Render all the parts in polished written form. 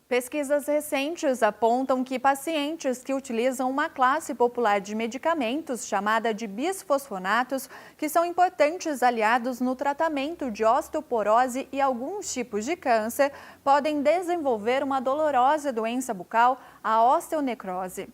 Pesquisas recentes apontam que pacientes que utilizam uma classe popular de medicamentos chamada de bisfosfonatos, que são importantes aliados no tratamento de osteoporose e alguns tipos de câncer, podem desenvolver uma dolorosa doença bucal, a osteonecrose.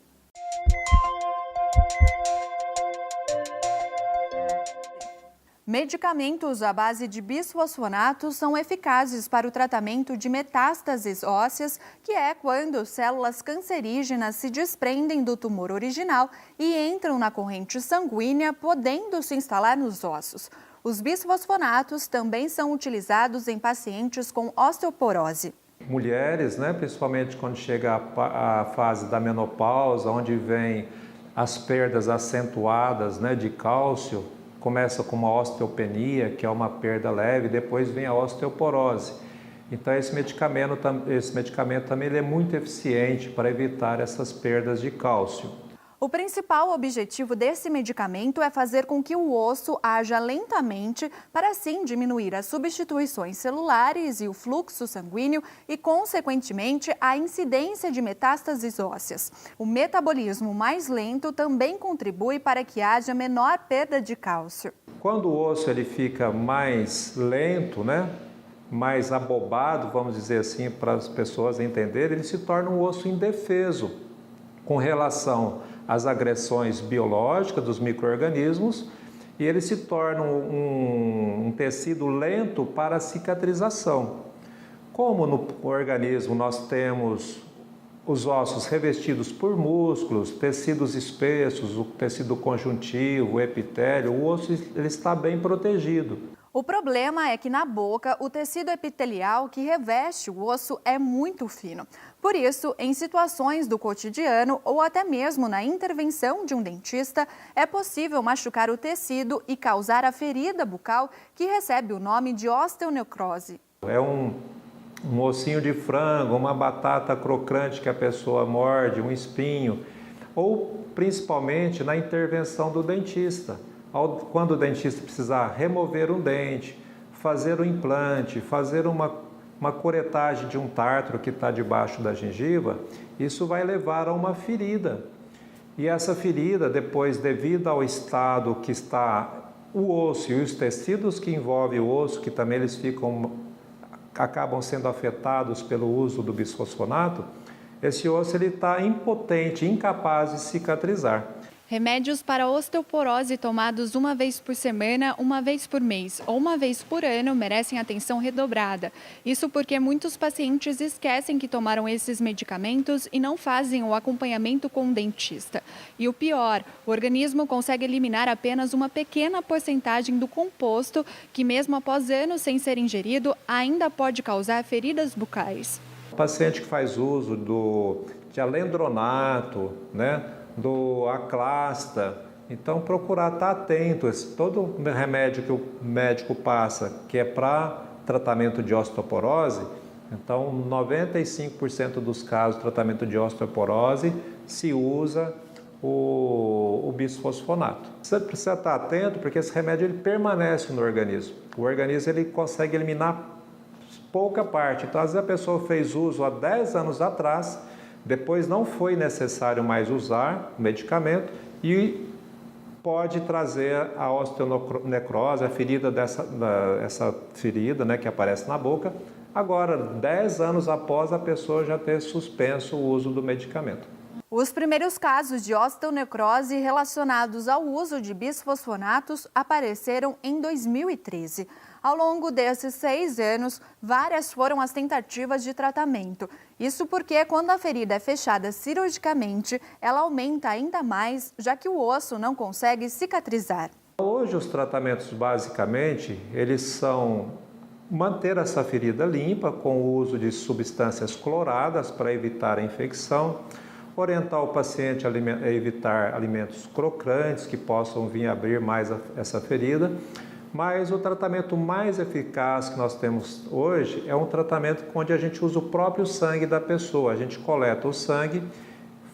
Medicamentos à base de bisfosfonatos são eficazes para o tratamento de metástases ósseas, que é quando células cancerígenas se desprendem do tumor original e entram na corrente sanguínea, podendo se instalar nos ossos. Os bisfosfonatos também são utilizados em pacientes com osteoporose. Mulheres, principalmente quando chega a fase da menopausa, onde vem as perdas acentuadas, de cálcio, começa com uma osteopenia, que é uma perda leve, depois vem a osteoporose. Então esse medicamento também ele é muito eficiente para evitar essas perdas de cálcio. O principal objetivo desse medicamento é fazer com que o osso haja lentamente para assim diminuir as substituições celulares e o fluxo sanguíneo e, consequentemente, a incidência de metástases ósseas. O metabolismo mais lento também contribui para que haja menor perda de cálcio. Quando o osso ele fica mais lento, mais abobado, vamos dizer assim, para as pessoas entenderem, ele se torna um osso indefeso com relação às agressões biológicas dos micro-organismos e ele se torna um tecido lento para a cicatrização. Como no organismo nós temos os ossos revestidos por músculos, tecidos espessos, o tecido conjuntivo, o epitélio, o osso ele está bem protegido. O problema é que na boca o tecido epitelial que reveste o osso é muito fino. Por isso, em situações do cotidiano ou até mesmo na intervenção de um dentista, é possível machucar o tecido e causar a ferida bucal que recebe o nome de osteonecrose. É um ossinho de frango, uma batata crocante que a pessoa morde, um espinho, ou principalmente na intervenção do dentista. Quando o dentista precisar remover um dente, fazer um implante, fazer uma curetagem de um tártaro que está debaixo da gengiva, isso vai levar a uma ferida. E essa ferida, depois, devido ao estado que está o osso e os tecidos que envolvem o osso, que também eles acabam sendo afetados pelo uso do bisfosfonato, esse osso está impotente, incapaz de cicatrizar. Remédios para osteoporose tomados uma vez por semana, uma vez por mês ou uma vez por ano merecem atenção redobrada. Isso porque muitos pacientes esquecem que tomaram esses medicamentos e não fazem o acompanhamento com o dentista. E o pior, o organismo consegue eliminar apenas uma pequena porcentagem do composto que, mesmo após anos sem ser ingerido, ainda pode causar feridas bucais. O paciente que faz uso de alendronato, do Aclasta, então procurar estar atento. Todo remédio que o médico passa, que é para tratamento de osteoporose, então 95% dos casos de tratamento de osteoporose se usa o bisfosfonato. Você precisa estar atento porque esse remédio ele permanece no organismo. O organismo ele consegue eliminar pouca parte. Então, às vezes a pessoa fez uso há 10 anos atrás, depois não foi necessário mais usar o medicamento e pode trazer a osteonecrose, a ferida essa ferida que aparece na boca, agora 10 anos após a pessoa já ter suspenso o uso do medicamento. Os primeiros casos de osteonecrose relacionados ao uso de bisfosfonatos apareceram em 2013. Ao longo desses 6 anos, várias foram as tentativas de tratamento. Isso porque, quando a ferida é fechada cirurgicamente, ela aumenta ainda mais, já que o osso não consegue cicatrizar. Hoje, os tratamentos, basicamente, eles são manter essa ferida limpa com o uso de substâncias cloradas para evitar a infecção, orientar o paciente a evitar alimentos crocantes que possam vir abrir mais essa ferida. Mas o tratamento mais eficaz que nós temos hoje é um tratamento onde a gente usa o próprio sangue da pessoa. A gente coleta o sangue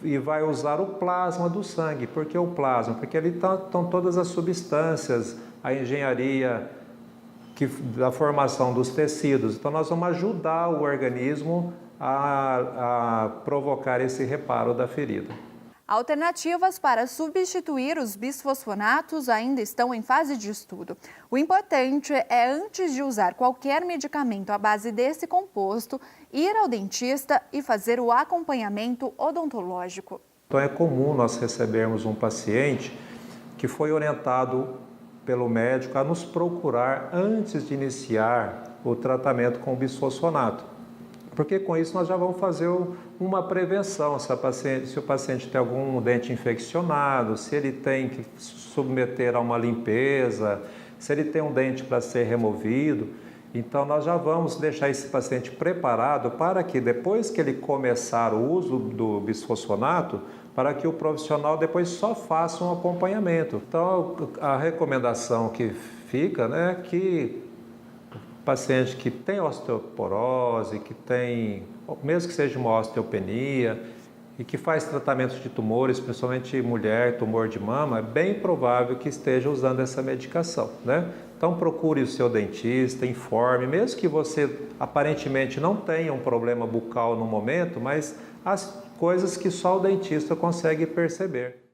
e vai usar o plasma do sangue. Por que o plasma? Porque ali estão todas as substâncias, a engenharia da formação dos tecidos. Então nós vamos ajudar o organismo a provocar esse reparo da ferida. Alternativas para substituir os bisfosfonatos ainda estão em fase de estudo. O importante é, antes de usar qualquer medicamento à base desse composto, ir ao dentista e fazer o acompanhamento odontológico. Então é comum nós recebermos um paciente que foi orientado pelo médico a nos procurar antes de iniciar o tratamento com bisfosfonato. Porque com isso nós já vamos fazer uma prevenção, se o paciente tem algum dente infeccionado, se ele tem que submeter a uma limpeza, se ele tem um dente para ser removido. Então nós já vamos deixar esse paciente preparado para que depois que ele começar o uso do bisfosfonato, para que o profissional depois só faça um acompanhamento. Então a recomendação que fica, né, é que paciente que tem osteoporose, que tem, mesmo que seja uma osteopenia, e que faz tratamento de tumores, principalmente mulher, tumor de mama, é bem provável que esteja usando essa medicação, né? Então procure o seu dentista, informe, mesmo que você aparentemente não tenha um problema bucal no momento, mas as coisas que só o dentista consegue perceber.